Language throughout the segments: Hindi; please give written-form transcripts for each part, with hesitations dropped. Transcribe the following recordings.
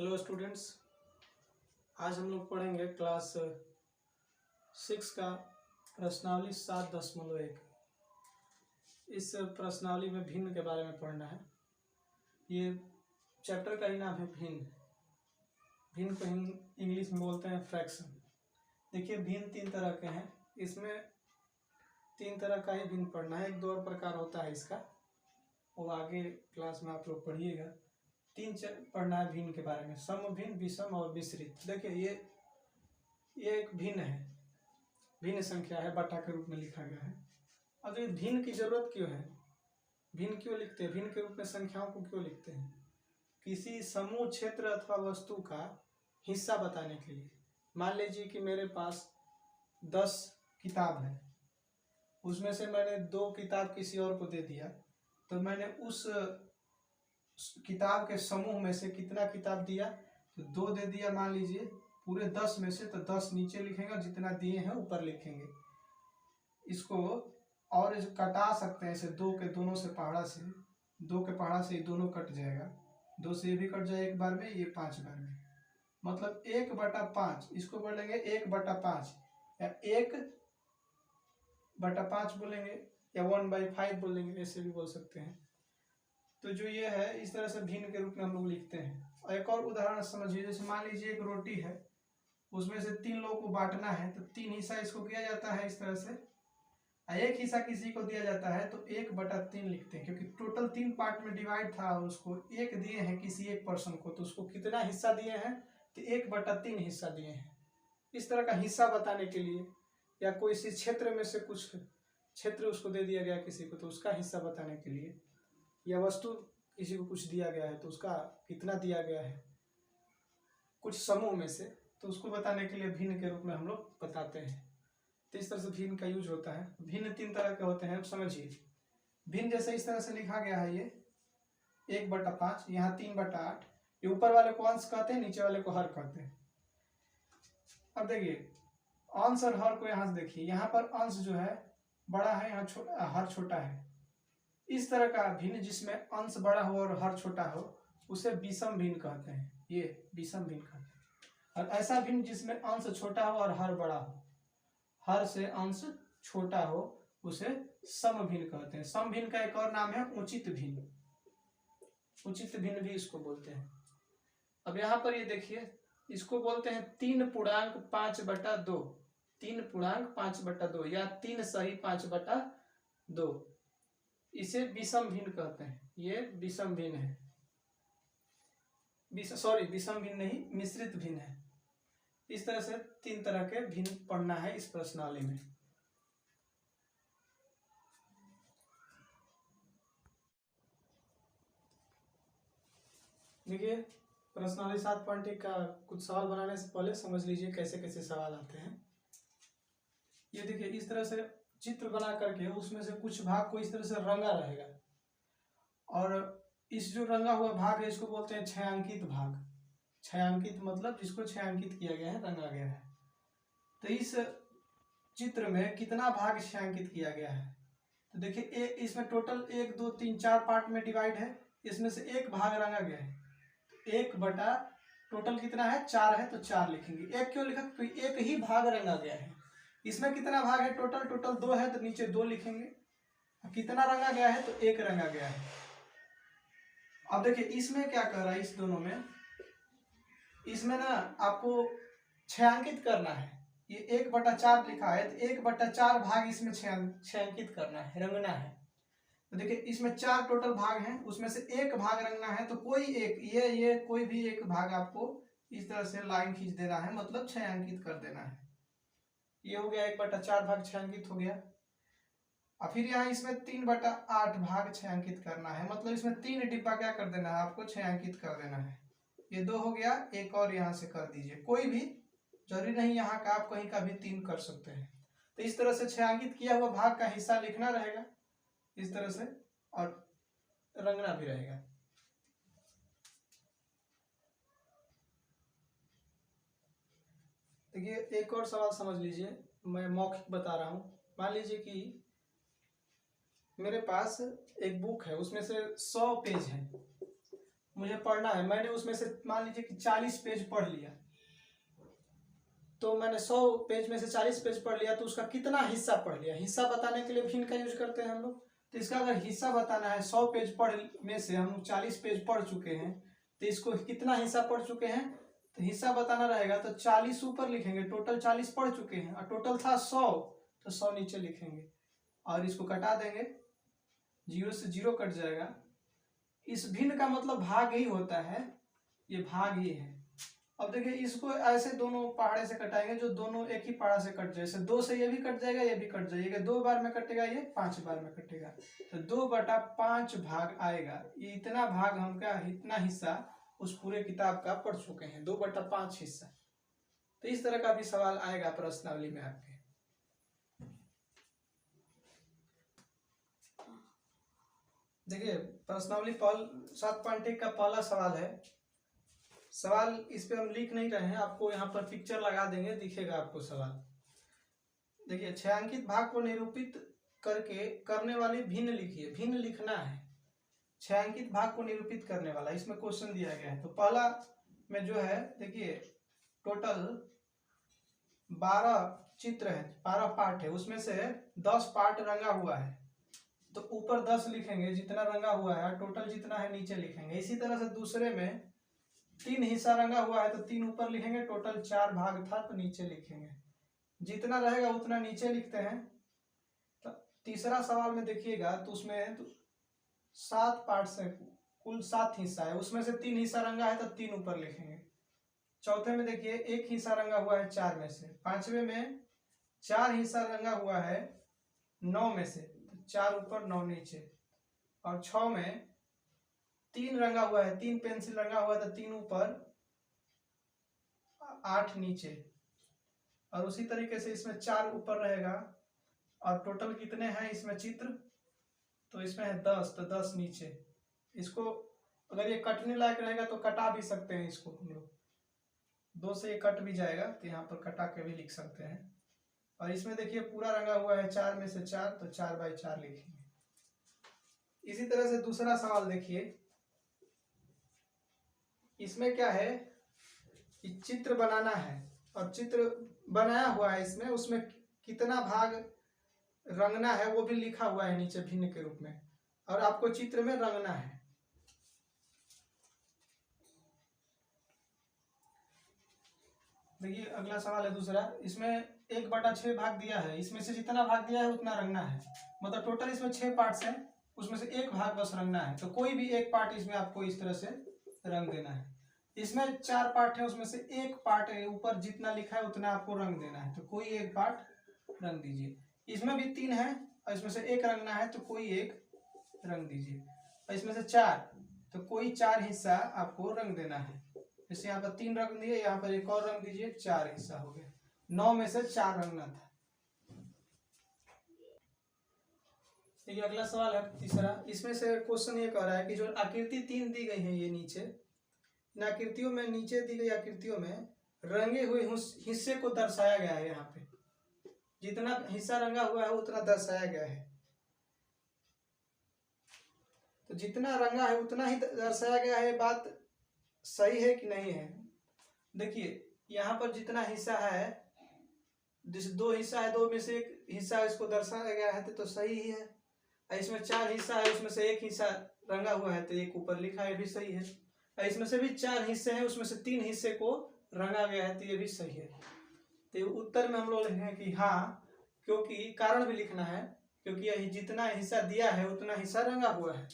हेलो स्टूडेंट्स, आज हम लोग पढ़ेंगे क्लास 6 का प्रश्नावली 7.1। इस प्रश्नावली में भिन्न के बारे में पढ़ना है। ये चैप्टर का ही नाम है भिन्न। भिन्न को इंग्लिश में बोलते हैं फ्रैक्शन। देखिए, भिन्न 3 तरह के हैं। इसमें 3 तरह का ही भिन्न पढ़ना है। एक दो और प्रकार होता है इसका, वो आगे क्लास में आप लोग पढ़िएगा। 3 पढ़ना है भिन्न के बारे में, सम भिन्न, विषम और मिश्रित। देखिए, ये एक भिन्न है, भिन्न संख्या है, बटा के रूप में लिखा गया है। अब ये भिन्न की जरूरत क्यों है? भिन्न क्यों लिखते हैं? भिन्न के रूप में संख्याओं को क्यों लिखते हैं? किसी समूह, क्षेत्र अथवा वस्तु का हिस्सा बताने के लिए। मान लीजिए कि मेरे पास 10 किताब है, उसमें से मैंने 2 किताब किसी और को दे दिया, तो मैंने उस किताब के समूह में से कितना किताब दिया? तो 2 दे दिया। मान लीजिए पूरे 10 में से, तो 10 नीचे लिखेंगे और जितना दिए हैं ऊपर लिखेंगे। इसको और कटा सकते हैं, इसे 2 के दोनों से पहाड़ा से, 2 के पहाड़ा से ये दोनों कट जाएगा, 2 से ये भी कट जाए एक बार में, ये 5 बार में, मतलब 1/5। इसको बोलेंगे 1/5 या 1/5 बोलेंगे या 1/5 बोलेंगे, ऐसे भी बोल सकते हैं। तो जो ये है, इस तरह से भिन्न के रूप में हम लोग लिखते हैं। और एक और उदाहरण समझिए, जैसे मान लीजिए एक रोटी है, उसमें से 3 लोगों को बांटना है, तो 3 हिस्सा इसको किया जाता है इस तरह से, और 1 हिस्सा किसी को दिया जाता है, तो 1/3 लिखते हैं, क्योंकि टोटल 3 पार्ट में डिवाइड था और उसको 1 दिए हैं किसी एक पर्सन को, तो उसको कितना हिस्सा दिए हैं? तो 1/3 हिस्सा दिए हैं। इस तरह का हिस्सा बताने के लिए, या कोई इसी क्षेत्र में से कुछ क्षेत्र उसको दे दिया गया किसी को, तो उसका हिस्सा बताने के लिए, या वस्तु किसी को कुछ दिया गया है तो उसका कितना दिया गया है कुछ समूह में से, तो उसको बताने के लिए भिन्न के रूप में हम लोग बताते हैं। तो इस तरह से भिन्न का यूज होता है। भिन्न 3 तरह के होते हैं, अब समझिए। भिन्न जैसे इस तरह से लिखा गया है, ये 1/5, यहाँ 3/8। ये ऊपर वाले को अंश कहते हैं, नीचे वाले को हर कहते हैं। अब देखिए, अंश और हर को यहाँ से देखिए, यहाँ पर अंश जो है बड़ा है, यहाँ हर छोटा है। इस तरह का भिन्न जिसमें अंश बड़ा हो और हर छोटा हो, उसे विषम भिन्न कहते हैं। ये विषम भिन्न कहते हैं। और ऐसा भिन्न जिसमें अंश छोटा हो और हर बड़ा हो, हर से अंश छोटा हो, उसे सम भिन्न कहते हैं। सम भिन्न का एक और नाम है उचित भिन्न। उचित भिन्न भी इसको बोलते हैं। अब यहाँ पर ये देखिए, इसको बोलते हैं 3.5/2, 3.5/2 या 3 सही 5/2। इसे विषम भिन्न कहते हैं। ये विषम भिन्न है, विषम भिन्न नहीं, मिश्रित भिन्न है। इस तरह से 3 तरह के भिन्न पढ़ना है इस प्रश्नावली में। देखिए, प्रश्नावली 7.1 का कुछ सवाल बनाने से पहले समझ लीजिए कैसे कैसे सवाल आते हैं। ये देखिए, इस तरह से चित्र बना करके उसमें से कुछ भाग को इस तरह से रंगा रहेगा, और इस जो रंगा हुआ भाग है इसको बोलते हैं छायांकित भाग। छायांकित मतलब जिसको छायांकित किया गया है, रंगा गया है। तो इस चित्र में कितना भाग छायांकित किया गया है? तो देखिए, इसमें टोटल 1 2 3 4 पार्ट में डिवाइड है, इसमें से 1 भाग रंगा गया है। तो 1 बटा टोटल कितना है? 4 है, तो 4 लिखेंगे। 1 क्यों लिखा? क्योंकि 1 ही भाग रंगा गया है। इसमें कितना भाग है? टोटल 2 है, तो नीचे 2 लिखेंगे। कितना रंगा गया है? तो 1 रंगा गया है। अब देखिए, इसमें क्या कर रहा है, इस दोनों में, इसमें ना आपको छायांकित करना है। ये 1/4 लिखा है, तो 1/4 भाग इसमें छायांकित करना है, रंगना है। तो देखिए, इसमें 4 टोटल भाग हैं, उसमें से 1 भाग रंगना है, तो कोई एक ये कोई भी एक भाग आपको इस तरह से लाइन खींच देना है, मतलब छायांकित कर देना है। ये हो गया 1/4 भाग छायांकित हो गया। और फिर यहाँ इसमें 3/8 भाग छायांकित करना है, मतलब इसमें 3 डिब्बा क्या कर देना है, आपको छायांकित कर देना है। ये 2 हो गया, एक और यहाँ से कर दीजिए। कोई भी जरूरी नहीं यहाँ का, आप कहीं का भी 3 कर सकते हैं। तो इस तरह से छायांकित किया हुआ भाग का हिस्सा लिखना रहेगा इस तरह से, और रंगना भी रहेगा। देखिए, एक और सवाल समझ लीजिए, मैं मौखिक बता रहा हूं। मान लीजिए कि मेरे पास एक बुक है, उसमें से 100 पेज है। मुझे पढ़ना है, मैंने उसमें से मान लीजिए कि 40 पेज पढ़ लिया, तो मैंने 100 पेज में से 40 पेज पढ़ लिया, तो उसका कितना हिस्सा पढ़ लिया, हिस्सा बताने के लिए भिन्न का यूज करते हैं हम लोग। तो इसका अगर हिस्सा बताना है, 100 पेज पढ़ में से हम 40 पेज पढ़ चुके हैं, तो इसको कितना हिस्सा पढ़ चुके हैं, तो हिस्सा बताना रहेगा तो 40 ऊपर लिखेंगे, टोटल 40 पढ़ चुके हैं, और टोटल था 100, तो 100 नीचे लिखेंगे और इसको कटा देंगे, 0 से 0 कट जाएगा। इस भिन्न का मतलब भाग ही होता है, ये भाग ही है। अब देखिए इसको ऐसे दोनों पहाड़े से कटाएंगे जो दोनों एक ही पहाड़ा से कट जाए, जैसे 2 से ये भी कट जाएगा, ये भी कट जाएगा, 2 बार में कटेगा, ये 5 बार में कटेगा, तो 2/5 भाग आएगा। ये इतना भाग हम क्या, इतना हिस्सा उस पूरे किताब का पढ़ चुके हैं, 2/5 हिस्सा। तो इस तरह का भी सवाल आएगा प्रश्नावली में आपके। देखिए प्रश्नावली 7.1 का पहला सवाल है। सवाल इस पे हम लिख नहीं रहे हैं, आपको यहाँ पर पिक्चर लगा देंगे, दिखेगा आपको सवाल। देखिए 6 अंकित भाग को निरूपित करके करने वाली भिन्न लिखिए, भिन्न लिखना है, 6 अंकित भाग को निरूपित करने वाला, इसमें क्वेश्चन दिया गया है। तो पहला में जो है देखिए टोटल 12 चित्र है, 12 पार्ट है, उसमें से 10 पार्ट रंगा हुआ है, तो ऊपर 10 लिखेंगे जितना रंगा हुआ है, टोटल जितना है नीचे लिखेंगे। इसी तरह से दूसरे में 3 हिस्सा रंगा हुआ है, तो 3 ऊपर लिखेंगे, टोटल 4 भाग था तो नीचे लिखेंगे, जितना रहेगा उतना नीचे लिखते हैं। तो तीसरा सवाल में देखिएगा तो उसमें तो 7 पार्ट से कुल 7 हिस्सा है, उसमें से 3 हिस्सा रंगा है तो 3 ऊपर लिखेंगे। चौथे में देखिए 1 हिस्सा रंगा हुआ है 4 में से। पांचवे में 4 हिस्सा रंगा हुआ है 9 में से, तो 4 ऊपर 9 नीचे। और 6 में 3 रंगा हुआ है, 3 पेंसिल रंगा हुआ है तो 3 ऊपर 8 नीचे। और उसी तरीके से इसमें 4 ऊपर रहेगा, और टोटल कितने हैं इसमें चित्र, तो इसमें है 10, तो 10 नीचे। इसको अगर ये कटने लायक रहेगा तो कटा भी सकते हैं, इसको हम लोग 2 से ये कट भी जाएगा, तो यहाँ पर कटा के भी लिख सकते हैं। और इसमें देखिए पूरा रंगा हुआ है 4 में से 4, तो 4/4 लिखेंगे। इसी तरह से दूसरा सवाल देखिए, इसमें क्या है कि चित्र बनाना है, और चित्र बनाया हुआ है इसमें, उसमें कितना भाग रंगना है वो भी लिखा हुआ है नीचे भिन्न के रूप में, और आपको चित्र में रंगना है। देखिए अगला सवाल है दूसरा, इसमें 1/6 भाग दिया है, इसमें से जितना भाग दिया है उतना रंगना है, मतलब टोटल इसमें 6 पार्ट्स हैं, उसमें से 1 भाग बस रंगना है, तो कोई भी 1 पार्ट इसमें आपको इस तरह से रंग देना है। इसमें 4 पार्ट है, उसमें से 1 पार्ट है, ऊपर जितना लिखा है उतना आपको रंग देना है, तो कोई 1 पार्ट रंग दीजिए। इसमें भी 3 है, और इसमें से 1 रंगना है, तो कोई 1 रंग दीजिए। और इसमें से 4, तो कोई 4 हिस्सा आपको रंग देना है। जैसे यहाँ पर 3 रंग दिए, यहाँ पर 1 और रंग दीजिए, 4 हिस्सा हो गया। 9 में से 4 रंगना था। देखिए अगला सवाल है तीसरा, इसमें से क्वेश्चन ये कह रहा है कि जो आकृति 3 दी गई है ये नीचे, इन आकृतियों में, नीचे दी गई आकृतियों में रंगे हुए हिस्से को दर्शाया गया है। यहाँ पे जितना हिस्सा रंगा हुआ है उतना दर्शाया गया है, तो जितना रंगा है उतना ही दर्शाया गया है, बात सही है कि नहीं है। देखिए यहाँ पर जितना हिस्सा है, जैसे 2 हिस्सा है, 2 में से 1 हिस्सा इसको दर्शाया गया है तो सही ही है। इसमें 4 हिस्सा है, उसमें से 1 हिस्सा रंगा हुआ है तो 1 ऊपर लिखा है, भी सही है। इसमें से भी 4 हिस्से हैं, उसमें से 3 हिस्से को रंगा गया है, तो ये भी सही है। तो उत्तर में हम लोग लिखेंगे कि हाँ, क्योंकि कारण भी लिखना है, क्योंकि यही जितना हिस्सा दिया है उतना हिस्सा रंगा हुआ है।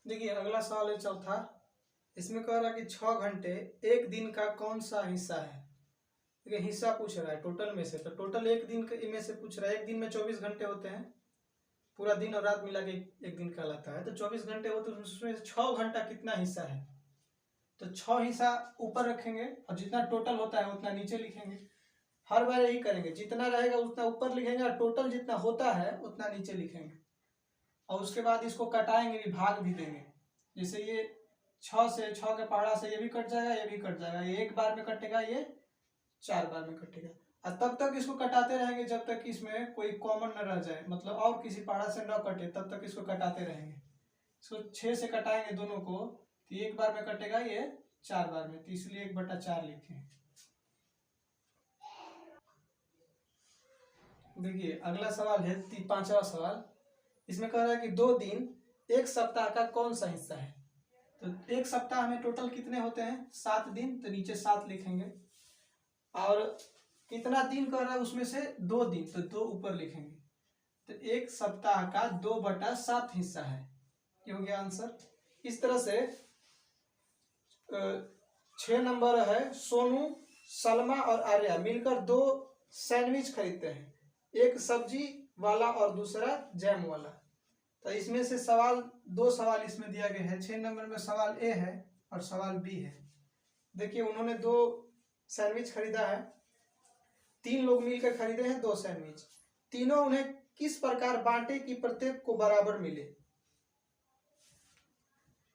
देखिए अगला सवाल है चौथा, इसमें कह रहा है कि 6 घंटे एक दिन का कौन सा हिस्सा है। देखिए हिस्सा पूछ रहा है टोटल में से, तो टोटल एक दिन में से पूछ रहा है। एक दिन में 24 घंटे होते हैं, पूरा दिन और रात मिला के एक दिन कहलाता है, तो 24 घंटे होते हैं, उसमें 6 घंटा कितना हिस्सा है, तो 6 हिस्सा ऊपर रखेंगे, और जितना टोटल होता है उतना नीचे लिखेंगे। हर बार यही करेंगे, जितना रहेगा उतना ऊपर लिखेंगे, और टोटल जितना होता है उतना नीचे लिखेंगे। और उसके बाद इसको कटाएंगे भी, भाग भी देंगे। जैसे ये 6 से 6 के पहाड़ा से ये भी कट जाएगा, ये भी कट जाएगा, ये 1 बार में कटेगा, ये 4 बार में कटेगा। और तब तक इसको कटाते रहेंगे जब तक इसमें कोई कॉमन न रह जाए, मतलब और किसी पहाड़ा से न कटे, तब तक इसको कटाते रहेंगे। इसको 6 से कटाएंगे दोनों को, तो एक बार में कटेगा ये 4 बार में, तो इसलिए 1/4 लिखे। देखिए अगला सवाल है 5वां सवाल। इसमें कह रहा है कि 2 दिन एक सप्ताह का कौन सा हिस्सा है। तो एक सप्ताह में टोटल कितने होते हैं, 7 दिन, तो नीचे 7 लिखेंगे। और कितना दिन कर रहा है उसमें से 2 दिन, तो 2 ऊपर लिखेंगे। तो एक सप्ताह का 2/7 हिस्सा है, ये हो गया आंसर। इस तरह से 6 नंबर है, सोनू, सलमा और आर्या मिलकर 2 सैंडविच खरीदते हैं, एक सब्जी वाला और दूसरा जैम वाला। तो इसमें से सवाल 2 सवाल इसमें दिया गया है। 6 नंबर में सवाल ए है और सवाल बी है। देखिए उन्होंने 2 सैंडविच खरीदा है, 3 लोग मिलकर खरीदे हैं 2 सैंडविच। तीनों उन्हें किस प्रकार बांटे कि प्रत्येक को बराबर मिले।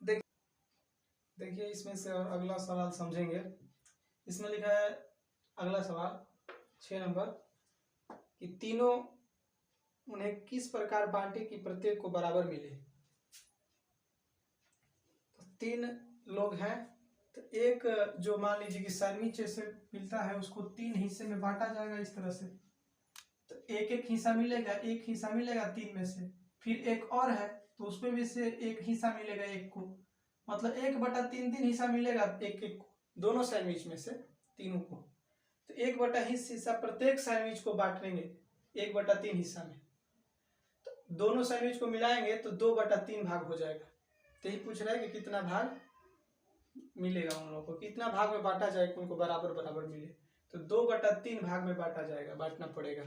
देखिए इसमें से और अगला सवाल समझेंगे। इसमें लिखा है अगला सवाल 6 नंबर कि तीनों उन्हें किस प्रकार बांटे कि प्रत्येक को बराबर मिले। तो 3 लोग हैं, तो एक जो मान लीजिए कि सैंडविच जैसे मिलता है उसको 3 हिस्से में बांटा जाएगा इस तरह से। तो एक हिस्सा मिलेगा, एक हिस्सा मिलेगा 3 में से, फिर एक और है तो उसमें भी से एक हिस्सा मिलेगा एक को, मतलब 1/3 हिस्सा मिलेगा एक एक को, दोनों सैंडविच में से तीनों को। तो 1/3 हिस्सा प्रत्येक सैंडविच को बांटेंगे 1/3 हिस्सा में, तो दोनों सैंडविच को मिलाएंगे तो 2/3 भाग हो जाएगा। तो यही पूछ रहा है कि कितना भाग मिलेगा उन लोगों को, कितना भाग में बांटा जाए कि उनको बराबर बराबर मिले। तो 2/3 भाग में बांटा जाएगा, बांटना पड़ेगा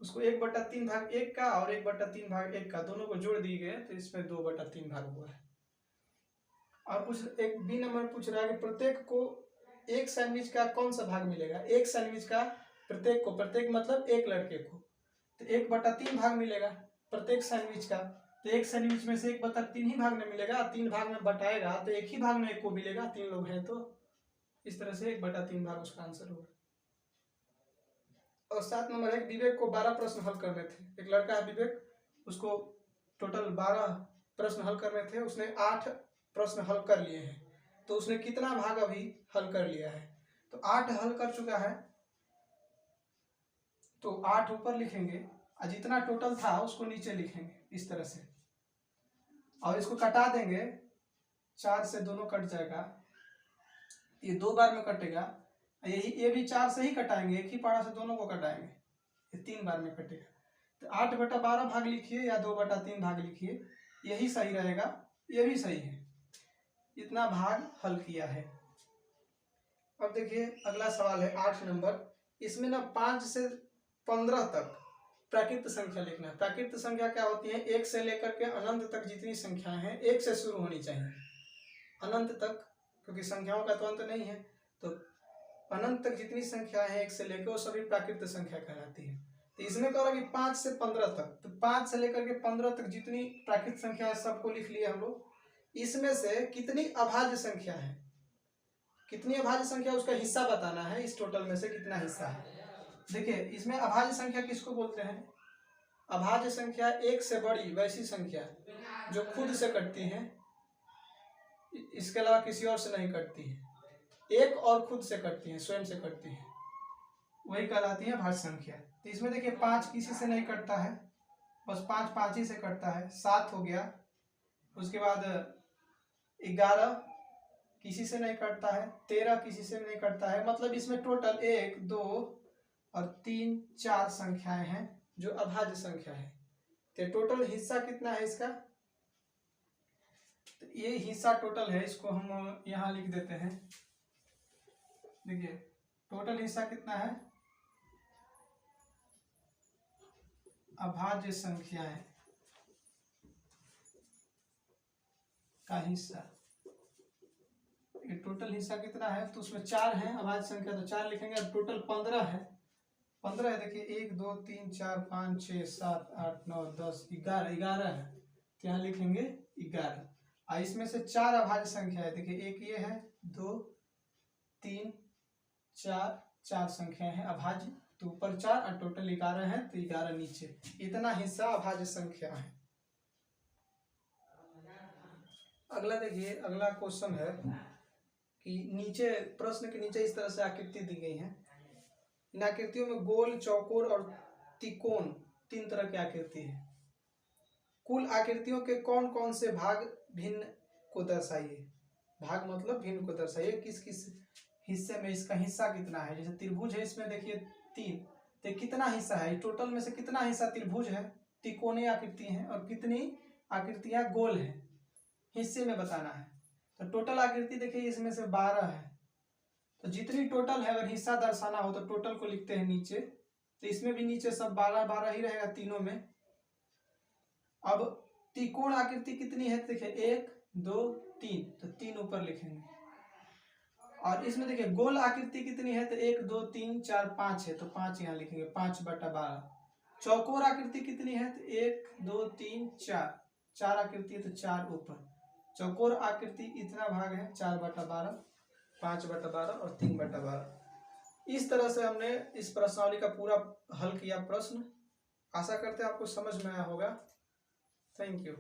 उसको। 1/3 भाग एक का और 1/3 भाग एक का, दोनों को जोड़ दिए गए तो इसमें 2/3 भाग हुआ है। और कुछ एक बी नंबर पूछ रहा है कि प्रत्येक को एक सैंडविच का कौन सा भाग मिलेगा। एक सैंडविच का प्रत्येक को, प्रत्येक मतलब एक लड़के को, तो 1/3 भाग मिलेगा प्रत्येक सैंडविच का। तो एक सैंडविच में से 1/3 ही भाग में मिलेगा, 3 भाग में बटाएगा तो एक ही भाग में एक को मिलेगा, 3 लोग हैं तो इस तरह से 1/3 भाग उसका आंसर होगा। और 7 नंबर है विवेक को 12 प्रश्न हल करने थे। एक लड़का है विवेक, उसको टोटल 12 प्रश्न हल करने थे, उसने 8 प्रश्न हल कर लिए हैं। तो उसने कितना भाग अभी हल कर लिया है। तो 8 हल कर चुका है, तो 8 ऊपर लिखेंगे और जितना टोटल था उसको नीचे लिखेंगे इस तरह से। और इसको कटा देंगे, 4 से दोनों कट जाएगा, ये 2 बार में कटेगा। यही ये भी 4 से ही कटाएंगे, एक ही पारा से दोनों को कटाएंगे, ये 3 बार में कटेगा। तो 8/12 भाग लिखिए या 2/3 भाग लिखिए, यही सही रहेगा, ये भी सही है। इतना भाग हल किया है। अब देखिए अगला सवाल है 8 नंबर। इसमें ना 5 से 15 तक प्राकृत संख्या लिखना है। प्राकृत संख्या क्या होती है, 1 से लेकर के अनंत तक जितनी संख्याएं हैं 1 से शुरू होनी चाहिए अनंत तक, क्योंकि संख्याओं का तो अंत नहीं है। तो अनंत तक जितनी संख्याएं हैं 1 से लेकर, वो सभी प्राकृत संख्या कहलाती है। तो इसमें कह रहा कि 5 से 15 तक, तो 5 से लेकर के 15 तक जितनी प्राकृत संख्या है सबको लिख लिया हम लोग। इसमें से कितनी अभाज्य संख्या है, कितनी अभाज्य संख्या उसका हिस्सा बताना है, इस टोटल में से कितना हिस्सा है। देखिए इसमें अभाज्य संख्या किसको बोलते हैं, अभाज्य संख्या 1 से बड़ी वैसी संख्या जो खुद से कटती है, इसके अलावा किसी और से नहीं कटती है, एक और खुद से कटती है, स्वयं से कटती है, वही कहलाती है भाज्य संख्या। तो इसमें देखिए 5 किसी से नहीं कटता है, बस 5 ही से कटता है, 7 हो गया। उसके बाद 11 किसी से नहीं कटता है, 13 किसी से नहीं कटता है। मतलब इसमें टोटल 1 2 और 3 4 संख्याएं हैं जो अभाज्य संख्या है। तो टोटल हिस्सा कितना है इसका, तो ये हिस्सा टोटल है, इसको हम यहाँ लिख देते हैं। देखिए टोटल हिस्सा कितना है, अभाज्य संख्याएं का हिस्सा, ये टोटल हिस्सा कितना है, तो उसमें 4 है अभाज्य संख्या, तो 4 लिखेंगे। अब टोटल 15 है, 15 है। देखिए 1 2 3 4 5 6 7 8 9 10 11 है, तो यहाँ लिखेंगे 11। और इसमें से 4 अभाज्य संख्या है। देखिए एक ये है, 2 3 4 4 संख्याएं हैं अभाज्य, तो ऊपर 4 और टोटल 11 है, तो 11 नीचे, इतना हिस्सा अभाज्य संख्या है। अगला देखिए, अगला क्वेश्चन है कि नीचे प्रश्न के नीचे इस तरह से आकृति दी गई है। इन आकृतियों में गोल, चौकोर और त्रिकोण 3 तरह की आकृति है। कुल आकृतियों के कौन कौन से भाग भिन्न को दर्शाइए। भाग मतलब भिन्न को दर्शाइए, किस किस हिस्से में, इसका हिस्सा कितना है। जैसे त्रिभुज है, इसमें देखिए 3, तो कितना हिस्सा है, टोटल में से कितना हिस्सा त्रिभुज है, त्रिकोणीय आकृति है, और कितनी आकृतियां गोल है, हिस्से में बताना है। तो टोटल आकृति देखिए इसमें से 12 है, तो जितनी टोटल है अगर हिस्सा दर्शाना हो तो टोटल को लिखते हैं नीचे, तो इसमें भी नीचे सब 12 ही रहेगा तीनों में। अब त्रिकोण आकृति कितनी है, देखिए 1 2 3, तो 3 ऊपर लिखेंगे। और इसमें देखिए गोल आकृति कितनी है, तो 1 2 3 4 5 है, तो 5 यहाँ लिखेंगे, 5/12। चौकोर आकृति कितनी है, तो 1 2 3 4, 4 आकृति है, तो 4 ऊपर। चौकोर आकृति इतना भाग है, 4/12, 5/12 और 3/12। इस तरह से हमने इस प्रश्नावली का पूरा हल किया प्रश्न। आशा करते हैं आपको समझ में आया होगा। Thank you.